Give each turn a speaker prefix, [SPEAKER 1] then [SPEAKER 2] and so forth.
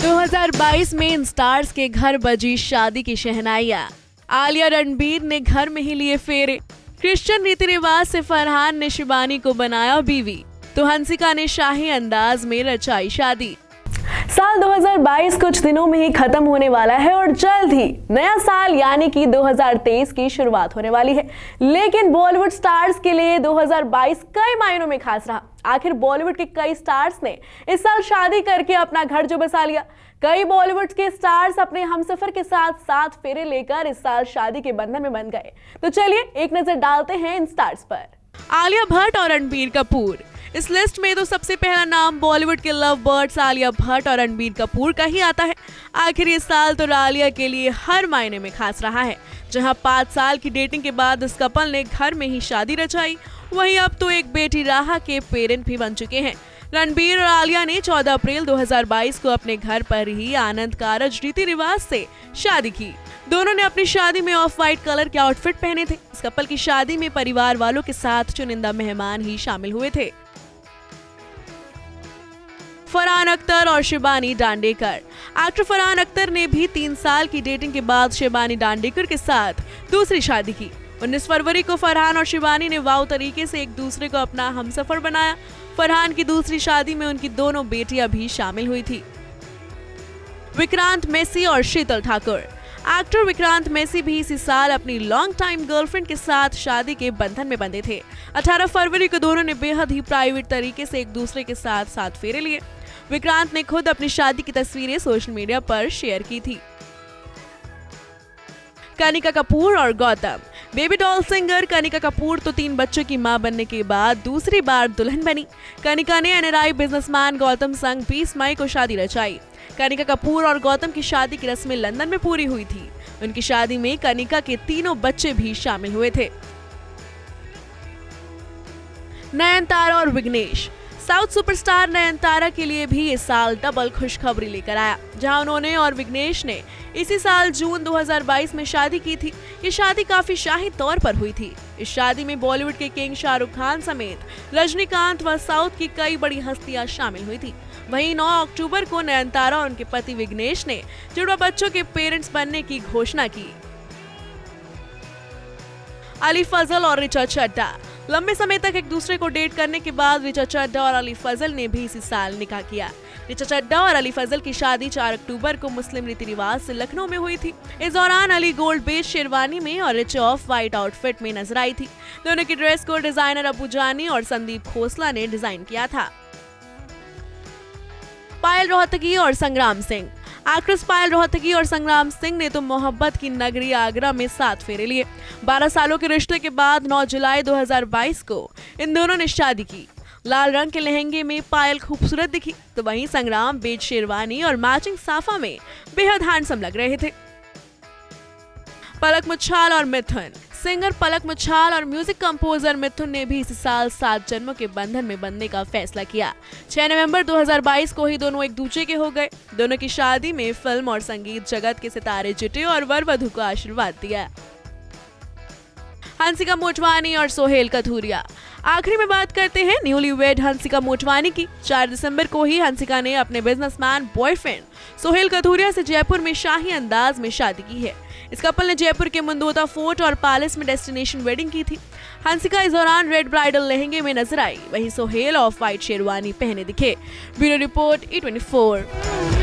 [SPEAKER 1] 2022 में इन स्टार्स के घर बजी शादी की शहनाइयां। आलिया रणबीर ने घर में ही लिए फेरे। क्रिश्चियन रीति रिवाज से फरहान ने शिबानी को बनाया बीवी, तो हंसिका ने शाही अंदाज में रचाई शादी। साल 2022 कुछ दिनों में ही खत्म होने वाला है और जल्द ही नया साल यानी कि 2023 की शुरुआत होने वाली है। लेकिन बॉलीवुड स्टार्स के लिए 2022 कई मायनों में खास रहा। आखिर बॉलीवुड के कई स्टार्स ने इस साल शादी करके अपना घर जो बसा लिया। कई बॉलीवुड के स्टार्स अपने हमसफर के साथ 7 फेरे लेकर इस साल शादी के बंधन में बंध गए। तो चलिए एक नजर डालते हैं इन स्टार्स पर। आलिया भट्ट और रणबीर कपूर। इस लिस्ट में तो सबसे पहला नाम बॉलीवुड के लव बर्ड्स आलिया भट्ट और रणबीर कपूर का ही आता है। आखिर ये साल तो आलिया के लिए हर मायने में खास रहा है। जहां 5 साल की डेटिंग के बाद इस कपल ने घर में ही शादी रचाई, वहीं अब तो एक बेटी राहा के पेरेंट भी बन चुके हैं। रणबीर और आलिया ने 14 अप्रैल 2022 को अपने घर पर ही आनंद कारज रीति रिवाज से शादी की। दोनों ने अपनी शादी में ऑफ व्हाइट कलर के आउटफिट पहने थे। इस कपल की शादी में परिवार वालों के साथ चुनिंदा मेहमान ही शामिल हुए थे। फरहान अख्तर और शिबानी दांडेकर। एक्टर फरहान अख्तर ने भी 3 साल की डेटिंग के बाद शिबानी दांडेकर के साथ दूसरी शादी की। 19 फरवरी को फरहान और शिबानी ने वाव तरीके से एक दूसरे को अपना हमसफर बनाया। फरहान की दूसरी शादी में उनकी दोनों बेटियां भी शामिल हुई थी। विक्रांत मैसी और शीतल ठाकुर। एक्टर विक्रांत मैसी भी इसी साल अपनी लॉन्ग टाइम गर्लफ्रेंड के साथ शादी के बंधन में बंधे थे। 18 फरवरी को दोनों ने बेहद ही प्राइवेट तरीके से एक दूसरे के साथ 7 फेरे लिए। विक्रांत ने खुद अपनी शादी की तस्वीरें सोशल मीडिया पर शेयर की थी। कनिका कपूर और Gautam. Baby doll singer Kanika Kapoor तो 3 बच्चों की मां बनने के बाद दूसरी बार दुल्हन बनी। कनिका ने एनआरआई बिजनेसमैन गौतम संग 20 मई को शादी रचाई। कनिका कपूर और गौतम की शादी की रस्में लंदन में पूरी हुई थी। उनकी शादी में कनिका के 3 बच्चे भी शामिल हुए थे। नयनतारा और विघ्नेश। साउथ सुपरस्टार नयनतारा के लिए भी इस साल डबल खुशखबरी लेकर आया, जहां उन्होंने और विघ्नेश ने इसी साल जून 2022 में शादी की थी। ये शादी काफी शाही तौर पर हुई थी। इस शादी में बॉलीवुड के किंग शाहरुख खान समेत रजनीकांत व साउथ की कई बड़ी हस्तियां शामिल हुई थी। वहीं 9 अक्टूबर को नयनतारा और उनके पति विघ्नेश ने जुड़वा बच्चों के पेरेंट्स बनने की घोषणा की। अली फजल और ऋचा चड्ढा। लंबे समय तक एक दूसरे को डेट करने के बाद ऋचा चड्ढा और अली फजल ने भी इसी साल निकाह किया। ऋचा चड्ढा और अली फजल की शादी 4 अक्टूबर को मुस्लिम रीति रिवाज से लखनऊ में हुई थी। इस दौरान अली गोल्ड बेस शेरवानी में और ऋचा ऑफ व्हाइट आउटफिट में नजर आई थी। दोनों की ड्रेस को डिजाइनर अबू जानी और संदीप खोसला ने डिजाइन किया था। पायल रोहतगी और संग्राम सिंह। एक्ट्रेस पायल रोहतगी और संग्राम सिंह ने तो मोहब्बत की नगरी आगरा में 7 फेरे लिए। 12 सालों के रिश्ते के बाद 9 जुलाई 2022 को इन दोनों ने शादी की। लाल रंग के लहंगे में पायल खूबसूरत दिखी, तो वहीं संग्राम बेज शेरवानी और मैचिंग साफा में बेहद हैंडसम लग रहे थे। पलक मुच्छाल और मिथुन। सिंगर पलक मुच्छाल और म्यूजिक कंपोजर मिथुन ने भी इस साल 7 जन्मों के बंधन में बंधने का फैसला किया। 6 नवंबर 2022 को ही दोनों एक दूसरे के हो गए। दोनों की शादी में फिल्म और संगीत जगत के सितारे जुटे और वर वधू को आशीर्वाद दिया। हंसिका मोटवानी और सोहेल कथूरिया। आखिरी में बात करते हैं न्यूली वेड हंसिका मोटवानी की। 4 दिसंबर को ही हंसिका ने अपने बिजनेसमैन बॉयफ्रेंड सोहेल कथूरिया से जयपुर में शाही अंदाज में शादी की है। इस कपल ने जयपुर के मुंदोता फोर्ट और पैलेस में डेस्टिनेशन वेडिंग की थी। हंसिका इस दौरान रेड ब्राइडल लहंगे में नजर आई, वहीं सोहेल ऑफ व्हाइट शेरवानी पहने दिखे। Bureau report E24।